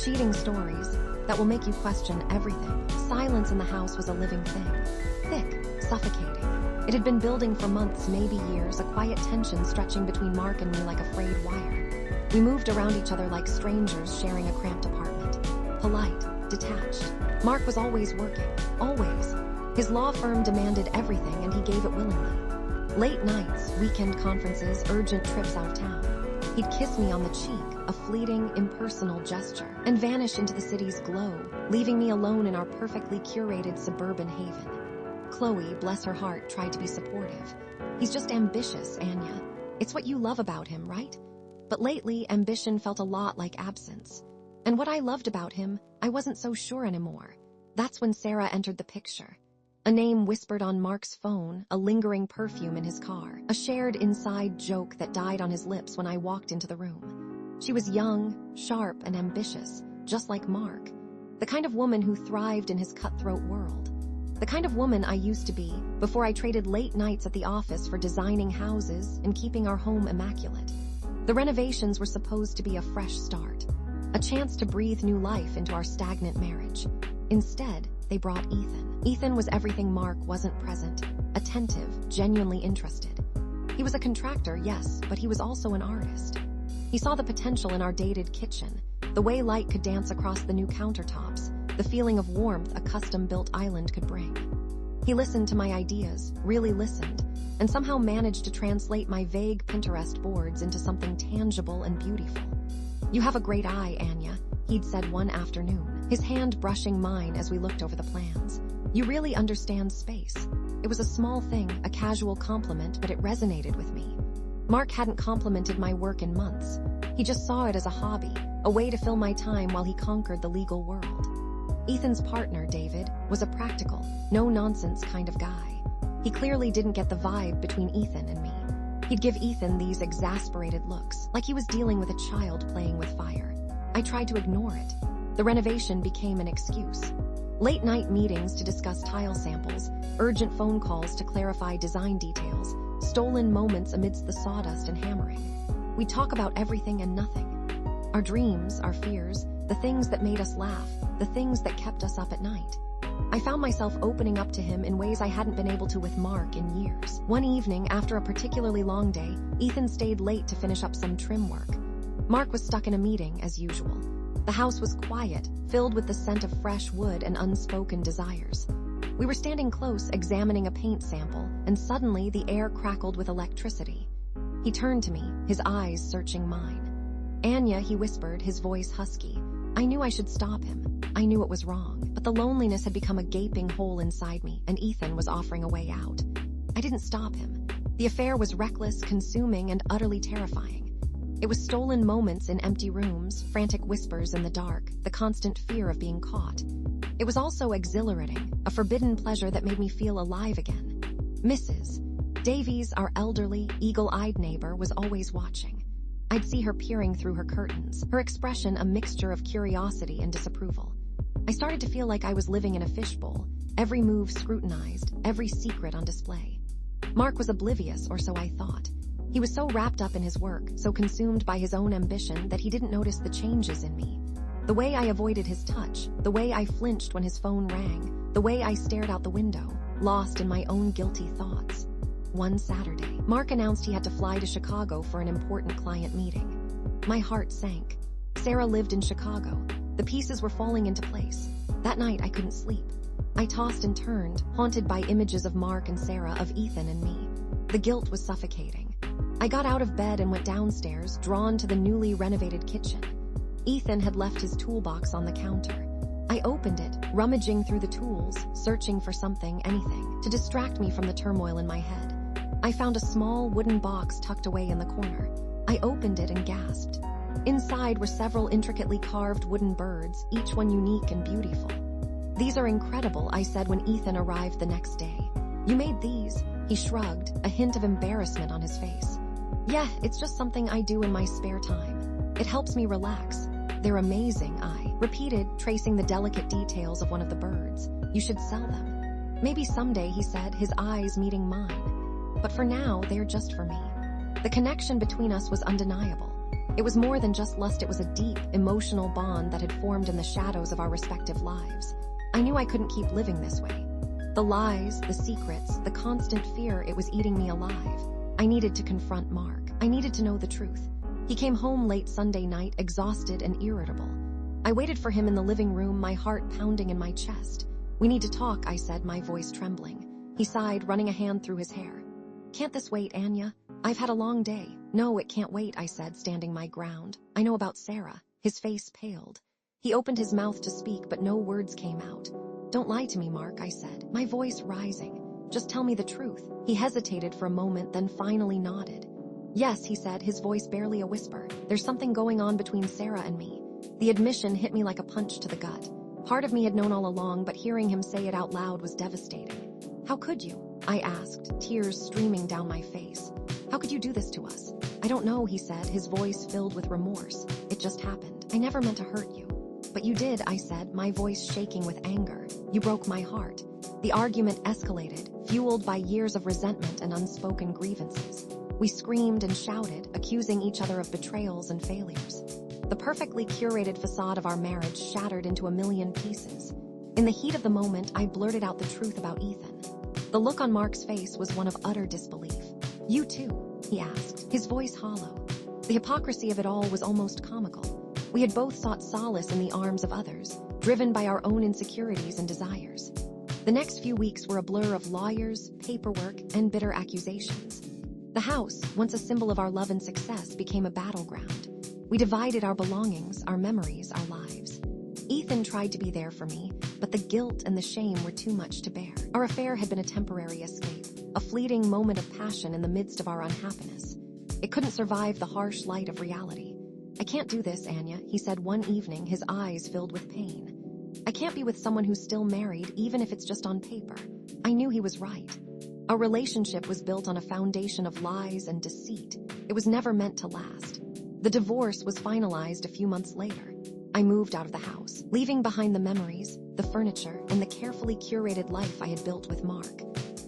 cheating stories that will make you question everything. Silence in the house was a living thing. Thick, suffocating. It had been building for months, maybe years, a quiet tension stretching between Mark and me like a frayed wire. We moved around each other like strangers sharing a cramped apartment. Polite, detached. Mark was always working, always. His law firm demanded everything and he gave it willingly. Late nights, weekend conferences, urgent trips out of town. He'd kiss me on the cheek, a fleeting, impersonal gesture, and vanish into the city's glow, leaving me alone in our perfectly curated suburban haven. Chloe, bless her heart, tried to be supportive. He's just ambitious, Anya. It's what you love about him, right? But lately, ambition felt a lot like absence. And what I loved about him, I wasn't so sure anymore. That's when Sarah entered the picture. A name whispered on Mark's phone, a lingering perfume in his car, a shared inside joke that died on his lips when I walked into the room. She was young, sharp, and ambitious, just like Mark. The kind of woman who thrived in his cutthroat world. The kind of woman I used to be before I traded late nights at the office for designing houses and keeping our home immaculate. The renovations were supposed to be a fresh start, a chance to breathe new life into our stagnant marriage. Instead, they brought Ethan. Ethan was everything Mark wasn't present, attentive, genuinely interested. He was a contractor, yes, but he was also an artist. He saw the potential in our dated kitchen, the way light could dance across the new countertops, the feeling of warmth a custom-built island could bring. He listened to my ideas, really listened, and somehow managed to translate my vague Pinterest boards into something tangible and beautiful. "You have a great eye, Anya," he'd said one afternoon, his hand brushing mine as we looked over the plans. "You really understand space." It was a small thing, a casual compliment, but it resonated with me. Mark hadn't complimented my work in months. He just saw it as a hobby, a way to fill my time while he conquered the legal world. Ethan's partner, David, was a practical, no-nonsense kind of guy. He clearly didn't get the vibe between Ethan and me. He'd give Ethan these exasperated looks, like he was dealing with a child playing with fire. I tried to ignore it. The renovation became an excuse. Late-night meetings to discuss tile samples, urgent phone calls to clarify design details, stolen moments amidst the sawdust and hammering. We'd talk about everything and nothing. Our dreams, our fears, the things that made us laugh, the things that kept us up at night. I found myself opening up to him in ways I hadn't been able to with Mark in years. One evening, after a particularly long day, Ethan stayed late to finish up some trim work. Mark was stuck in a meeting, as usual. The house was quiet, filled with the scent of fresh wood and unspoken desires. We were standing close, examining a paint sample, and suddenly the air crackled with electricity. He turned to me, his eyes searching mine. "Anya," he whispered, his voice husky. I knew I should stop him. I knew it was wrong, but the loneliness had become a gaping hole inside me, and Ethan was offering a way out. I didn't stop him. The affair was reckless, consuming, and utterly terrifying. It was stolen moments in empty rooms, frantic whispers in the dark, the constant fear of being caught. It was also exhilarating, a forbidden pleasure that made me feel alive again. Mrs. Davies, our elderly, eagle-eyed neighbor, was always watching. I'd see her peering through her curtains, her expression a mixture of curiosity and disapproval. I started to feel like I was living in a fishbowl, every move scrutinized, every secret on display. Mark was oblivious, or so I thought. He was so wrapped up in his work, so consumed by his own ambition that he didn't notice the changes in me. The way I avoided his touch, the way I flinched when his phone rang, the way I stared out the window, lost in my own guilty thoughts. One Saturday, Mark announced he had to fly to Chicago for an important client meeting. My heart sank. Sarah lived in Chicago. The pieces were falling into place. That night, I couldn't sleep. I tossed and turned, haunted by images of Mark and Sarah, of Ethan and me. The guilt was suffocating. I got out of bed and went downstairs, drawn to the newly renovated kitchen. Ethan had left his toolbox on the counter. I opened it, rummaging through the tools, searching for something, anything, to distract me from the turmoil in my head. I found a small wooden box tucked away in the corner. I opened it and gasped. Inside were several intricately carved wooden birds, each one unique and beautiful. "These are incredible," I said when Ethan arrived the next day. "You made these?" He shrugged, a hint of embarrassment on his face. "Yeah, it's just something I do in my spare time. It helps me relax." "They're amazing," I repeated, tracing the delicate details of one of the birds. "You should sell them." "Maybe someday," he said, his eyes meeting mine. "But for now, they're just for me." The connection between us was undeniable. It was more than just lust, it was a deep, emotional bond that had formed in the shadows of our respective lives. I knew I couldn't keep living this way. The lies, the secrets, the constant fear, it was eating me alive. I needed to confront Mark. I needed to know the truth. He came home late Sunday night, exhausted and irritable. I waited for him in the living room, my heart pounding in my chest. "We need to talk," I said, my voice trembling. He sighed, running a hand through his hair. "Can't this wait, Anya? I've had a long day." "No, it can't wait," I said, standing my ground. "I know about Sarah." His face paled. He opened his mouth to speak, but no words came out. "Don't lie to me, Mark," I said, my voice rising. "Just tell me the truth." He hesitated for a moment, then finally nodded. "Yes," he said, his voice barely a whisper. "There's something going on between Sarah and me." The admission hit me like a punch to the gut. Part of me had known all along, but hearing him say it out loud was devastating. "How could you?" I asked, tears streaming down my face. "How could you do this to us?" "I don't know," he said, his voice filled with remorse. "It just happened. I never meant to hurt you." "But you did," I said, my voice shaking with anger. "You broke my heart." The argument escalated, fueled by years of resentment and unspoken grievances. We screamed and shouted, accusing each other of betrayals and failures. The perfectly curated facade of our marriage shattered into a million pieces. In the heat of the moment, I blurted out the truth about Ethan. The look on Mark's face was one of utter disbelief. "You too?" he asked, his voice hollow. The hypocrisy of it all was almost comical. We had both sought solace in the arms of others, driven by our own insecurities and desires. The next few weeks were a blur of lawyers, paperwork, and bitter accusations. The house, once a symbol of our love and success, became a battleground. We divided our belongings, our memories, our lives. Ethan tried to be there for me, but the guilt and the shame were too much to bear. Our affair had been a temporary escape, a fleeting moment of passion in the midst of our unhappiness. It couldn't survive the harsh light of reality. "I can't do this, Anya," he said one evening, his eyes filled with pain. "I can't be with someone who's still married, even if it's just on paper." I knew he was right. Our relationship was built on a foundation of lies and deceit. It was never meant to last. The divorce was finalized a few months later. I moved out of the house, leaving behind the memories, the furniture, and the carefully curated life I had built with Mark.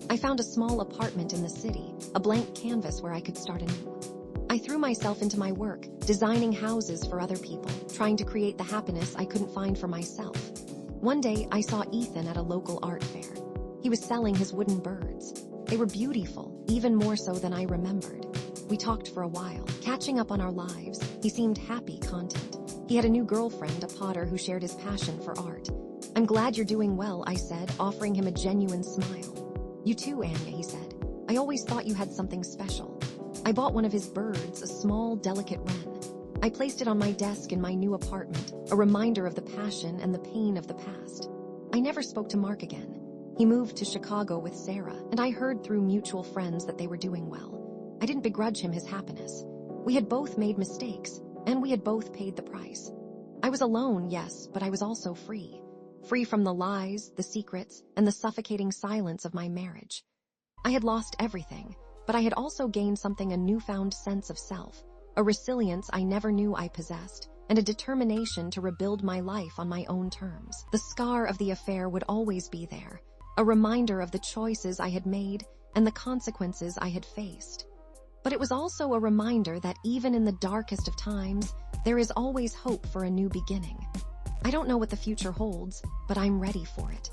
I found a small apartment in the city, a blank canvas where I could start anew. I threw myself into my work, designing houses for other people, trying to create the happiness I couldn't find for myself. One day, I saw Ethan at a local art fair. He was selling his wooden birds. They were beautiful, even more so than I remembered. We talked for a while, catching up on our lives. He seemed happy, content. He had a new girlfriend, a potter who shared his passion for art. "I'm glad you're doing well," I said, offering him a genuine smile. "You too, Anya," he said. "I always thought you had something special." I bought one of his birds, a small, delicate wren. I placed it on my desk in my new apartment, a reminder of the passion and the pain of the past. I never spoke to Mark again. He moved to Chicago with Sarah, and I heard through mutual friends that they were doing well. I didn't begrudge him his happiness. We had both made mistakes, and we had both paid the price. I was alone, yes, but I was also free. Free from the lies, the secrets, and the suffocating silence of my marriage. I had lost everything, but I had also gained something, a newfound sense of self, a resilience I never knew I possessed, and a determination to rebuild my life on my own terms. The scar of the affair would always be there, a reminder of the choices I had made and the consequences I had faced. But it was also a reminder that even in the darkest of times, there is always hope for a new beginning. I don't know what the future holds, but I'm ready for it.